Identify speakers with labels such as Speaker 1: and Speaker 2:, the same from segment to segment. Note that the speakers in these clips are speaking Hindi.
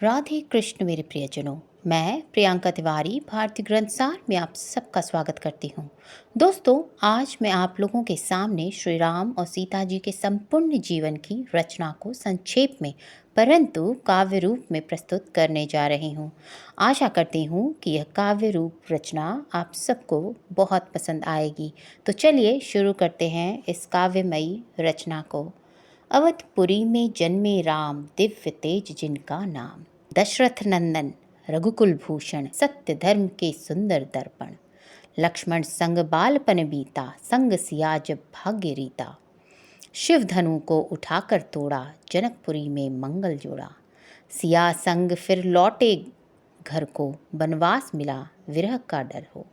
Speaker 1: राधे कृष्ण मेरे प्रियजनों। मैं प्रियंका तिवारी भारतीय ग्रंथ सार में आप सबका स्वागत करती हूँ। दोस्तों, आज मैं आप लोगों के सामने श्री राम और सीता जी के संपूर्ण जीवन की रचना को संक्षेप में परंतु काव्य रूप में प्रस्तुत करने जा रही हूँ। आशा करती हूँ कि यह काव्य रूप रचना आप सबको बहुत पसंद आएगी। तो चलिए शुरू करते हैं इस काव्यमयी रचना को। अवधपुरी में जन्मे राम, दिव्य तेज जिनका नाम। दशरथ नंदन, रघुकुल भूषण, सत्य धर्म के सुंदर दर्पण। लक्ष्मण संग बालपन बीता, संग सिया जब भाग्य रीता। शिव धनु को उठाकर तोड़ा, जनकपुरी में मंगल जोड़ा। सिया संग फिर लौटे घर को, बनवास मिला विरह का डर हो।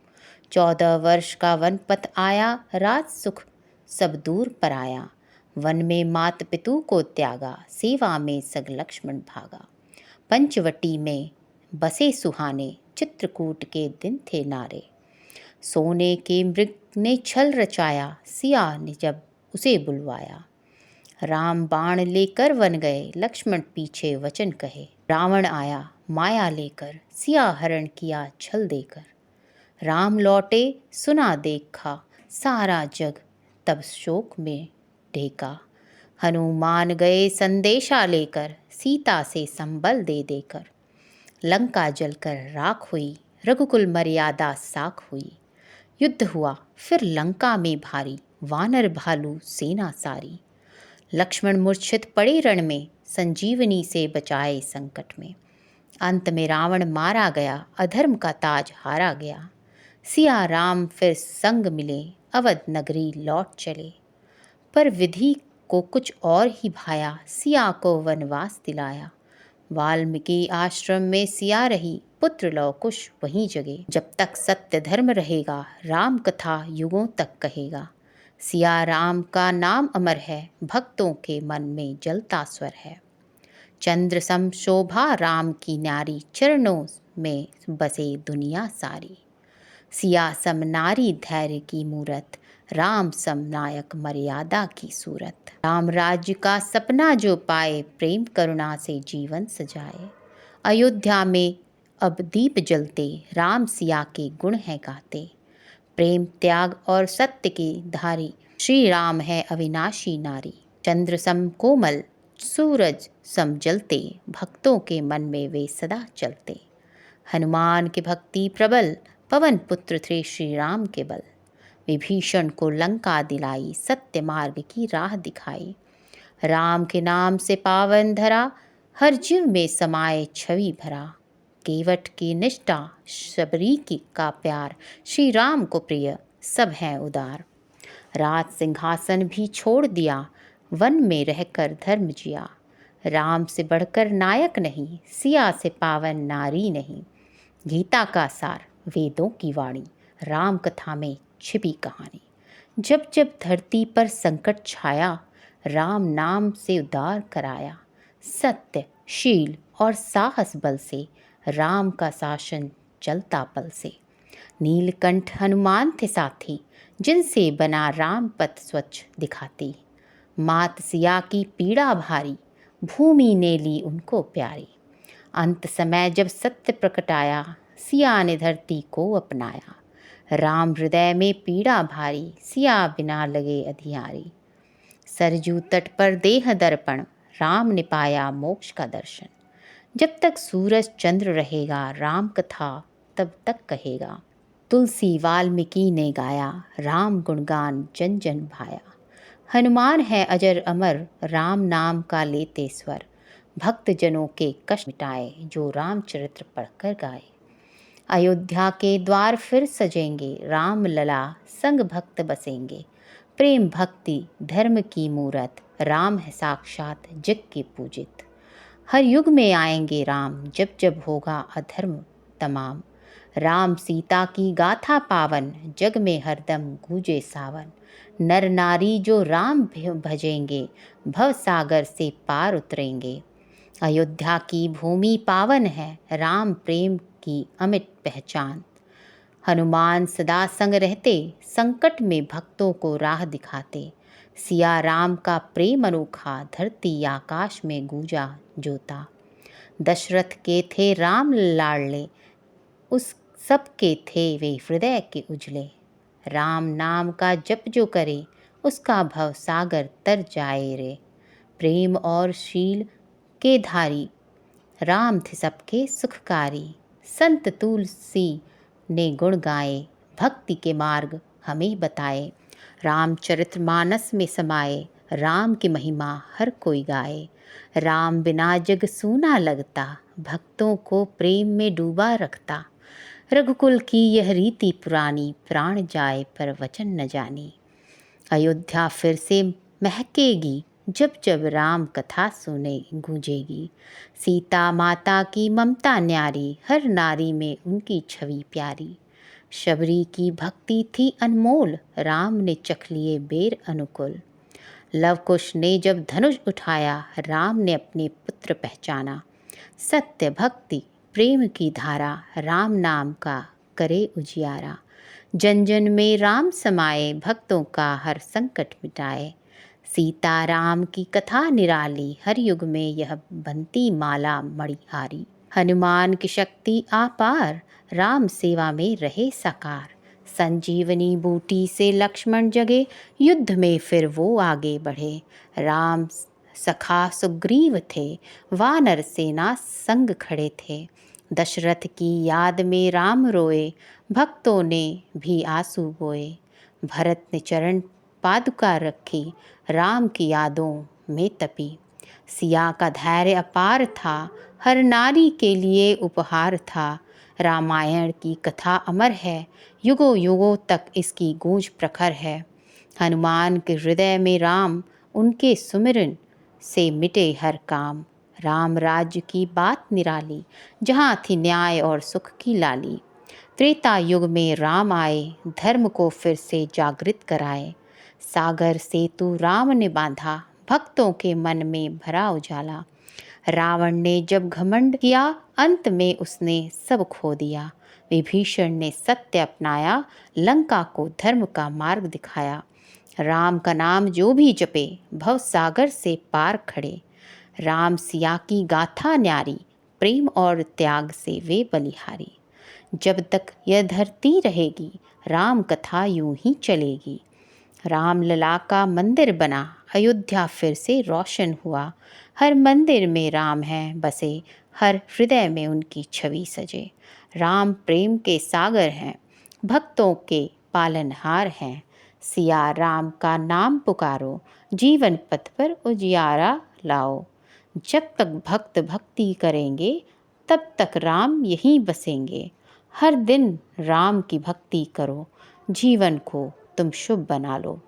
Speaker 1: 14 वर्ष का वनपथ आया, राज सुख सब दूर पर आया। वन में मात पितु को त्यागा, सेवा में सग लक्ष्मण भागा। पंचवटी में बसे सुहाने, चित्रकूट के दिन थे नारे। सोने के मृग ने छल रचाया, सिया ने जब उसे बुलवाया। राम बाण लेकर वन गए, लक्ष्मण पीछे वचन कहे। रावण आया माया लेकर, सिया हरण किया छल देकर। राम लौटे सुना देखा, सारा जग तब शोक में ढेका। हनुमान गए संदेशा लेकर, सीता से संबल दे देकर। लंका जलकर राख हुई, रघुकुल मर्यादा साख हुई। युद्ध हुआ फिर लंका में भारी, वानर भालू सेना सारी। लक्ष्मण मूर्छित पड़े रण में, संजीवनी से बचाए संकट में। अंत में रावण मारा गया, अधर्म का ताज हारा गया। सिया राम फिर संग मिले, अवध नगरी लौट चले। पर विधि को कुछ और ही भाया, सिया को वनवास दिलाया। वाल्मीकि आश्रम में सिया रही, पुत्र लव कुश वहीं जगे। जब तक सत्य धर्म रहेगा, राम कथा युगों तक कहेगा। सिया राम का नाम अमर है, भक्तों के मन में जलता स्वर है। चंद्र सम शोभा राम की नारी, चरणों में बसे दुनिया सारी। सिया सम नारी धैर्य की मूरत, राम सम नायक मर्यादा की सूरत। राम राज्य का सपना जो पाए, प्रेम करुणा से जीवन सजाए। अयोध्या में अब दीप जलते, राम सिया के गुण हैं गाते। प्रेम त्याग और सत्य के धारी, श्री राम है अविनाशी नारी। चंद्र सम कोमल, सूरज सम जलते, भक्तों के मन में वे सदा चलते। हनुमान के भक्ति प्रबल, पवन पुत्र थे श्री राम के बल। विभीषण को लंका दिलाई, सत्य मार्ग की राह दिखाई। राम के नाम से पावन धरा, हर जीव में समाये छवि भरा। केवट की निष्ठा, शबरी की का प्यार, श्री राम को प्रिय सब हैं उदार। राज सिंहासन भी छोड़ दिया, वन में रहकर धर्म जिया। राम से बढ़कर नायक नहीं, सिया से पावन नारी नहीं। गीता का सार, वेदों की वाणी, राम कथा में छिपी कहानी। जब जब धरती पर संकट छाया, राम नाम से उद्धार कराया। सत्य, शील और साहस बल से, राम का शासन चलता पल से। नीलकंठ हनुमान थे साथी, जिनसे बना राम पथ स्वच्छ दिखाती। मात सिया की पीड़ा भारी, भूमि ने ली उनको प्यारी। अंत समय जब सत्य प्रकट आया, सिया ने धरती को अपनाया। राम हृदय में पीड़ा भारी, सिया बिना लगे अधियारी। सरजू तट पर देह दर्पण, राम ने पाया मोक्ष का दर्शन। जब तक सूरज चंद्र रहेगा, राम कथा तब तक कहेगा। तुलसी वाल्मीकि ने गाया, राम गुणगान जन जन भाया। हनुमान है अजर अमर, राम नाम का लेते स्वर। भक्त जनों के कष्ट मिटाए, जो रामचरित्र पढ़कर गाए। अयोध्या के द्वार फिर सजेंगे, राम लला संग भक्त बसेंगे। प्रेम भक्ति धर्म की मूरत, राम है साक्षात जग के पूजित। हर युग में आएंगे राम, जब जब होगा अधर्म तमाम। राम सीता की गाथा पावन, जग में हरदम गूंजे सावन। नर नारी जो राम भजेंगे, भव सागर से पार उतरेंगे। अयोध्या की भूमि पावन है, राम प्रेम की अमिट पहचान। हनुमान सदा संग रहते, संकट में भक्तों को राह दिखाते। सिया राम का प्रेम अनोखा, धरती आकाश में गूंजा जोता। दशरथ के थे राम लाडले, उस सब के थे वे हृदय के उजले। राम नाम का जप जो करे, उसका भव सागर तर जाए रे। प्रेम और शील के धारी, राम थे सबके सुखकारी। संत तुलसी ने गुण गाए, भक्ति के मार्ग हमें बताए। रामचरितमानस में समाए, राम की महिमा हर कोई गाए। राम बिना जग सूना लगता, भक्तों को प्रेम में डूबा रखता। रघुकुल की यह रीति पुरानी, प्राण जाए पर वचन न जानी। अयोध्या फिर से महकेगी, जब जब राम कथा सुने गूंजेगी। सीता माता की ममता न्यारी, हर नारी में उनकी छवि प्यारी। शबरी की भक्ति थी अनमोल, राम ने चख लिए बेर अनुकूल। लवकुश ने जब धनुष उठाया, राम ने अपने पुत्र पहचाना। सत्य भक्ति प्रेम की धारा, राम नाम का करे उजियारा। जन जन में राम समाए, भक्तों का हर संकट मिटाए। सीता राम की कथा निराली, हर युग में यह बनती माला मणिहारी। हनुमान की शक्ति आपार, राम सेवा में रहे साकार। संजीवनी बूटी से लक्ष्मण जगे, युद्ध में फिर वो आगे बढ़े। राम सखा सुग्रीव थे, वानर सेना संग खड़े थे। दशरथ की याद में राम रोए, भक्तों ने भी आंसू बोए। भरत ने चरण पादुका रखी, राम की यादों में तपी। सिया का धैर्य अपार था, हर नारी के लिए उपहार था। रामायण की कथा अमर है, युगों युगों तक इसकी गूंज प्रखर है। हनुमान के हृदय में राम, उनके सुमिरन से मिटे हर काम। राम राज्य की बात निराली, जहाँ थी न्याय और सुख की लाली। त्रेता युग में राम आए, धर्म को फिर से जागृत कराए। सागर सेतु राम ने बांधा, भक्तों के मन में भरा उजाला। रावण ने जब घमंड किया, अंत में उसने सब खो दिया। विभीषण ने सत्य अपनाया, लंका को धर्म का मार्ग दिखाया। राम का नाम जो भी जपे, भव सागर से पार खड़े। राम सिया की गाथा न्यारी, प्रेम और त्याग से वे बलिहारी। जब तक यह धरती रहेगी, राम कथा यूं ही चलेगी। राम लला का मंदिर बना, अयोध्या फिर से रोशन हुआ। हर मंदिर में राम हैं बसे, हर हृदय में उनकी छवि सजे। राम प्रेम के सागर हैं, भक्तों के पालनहार हैं। सिया राम का नाम पुकारो, जीवन पथ पर उजियारा लाओ। जब तक भक्त भक्ति करेंगे, तब तक राम यहीं बसेंगे। हर दिन राम की भक्ति करो, जीवन को तुम शुभ बना लो।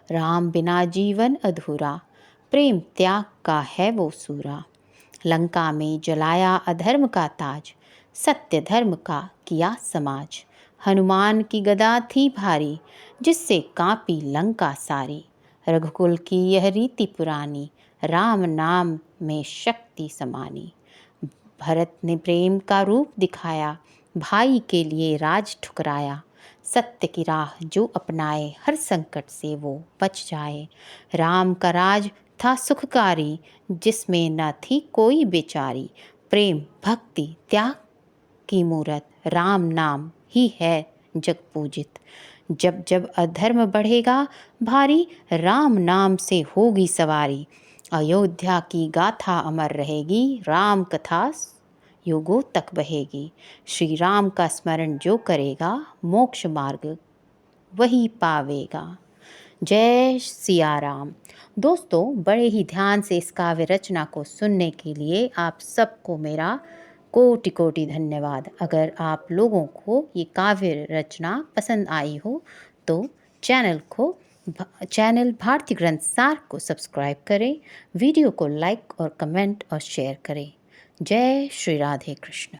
Speaker 1: राम बिना जीवन अधूरा, प्रेम त्याग का है वो सूरा। लंका में जलाया अधर्म का ताज, सत्य धर्म का किया समाज। हनुमान की गदा थी भारी, जिससे कांपी लंका सारी। रघुकुल की यह रीति पुरानी, राम नाम में शक्ति समानी। भरत ने प्रेम का रूप दिखाया, भाई के लिए राज ठुकराया। सत्य की राह जो अपनाए, हर संकट से वो बच जाए। राम का राज था सुखकारी, जिसमें न थी कोई बेचारी। प्रेम भक्ति त्याग की मूरत, राम नाम ही है जग पूजित। जब जब अधर्म बढ़ेगा भारी, राम नाम से होगी सवारी। अयोध्या की गाथा अमर रहेगी, राम कथा युगों तक बहेगी। श्री राम का स्मरण जो करेगा, मोक्ष मार्ग वही पावेगा। जय सिया राम। दोस्तों, बड़े ही ध्यान से इस काव्य रचना को सुनने के लिए आप सबको मेरा कोटि कोटि धन्यवाद। अगर आप लोगों को ये काव्य रचना पसंद आई हो तो चैनल भारतीय ग्रंथ सार को सब्सक्राइब करें, वीडियो को लाइक और कमेंट और शेयर करें। जय श्री राधे कृष्ण।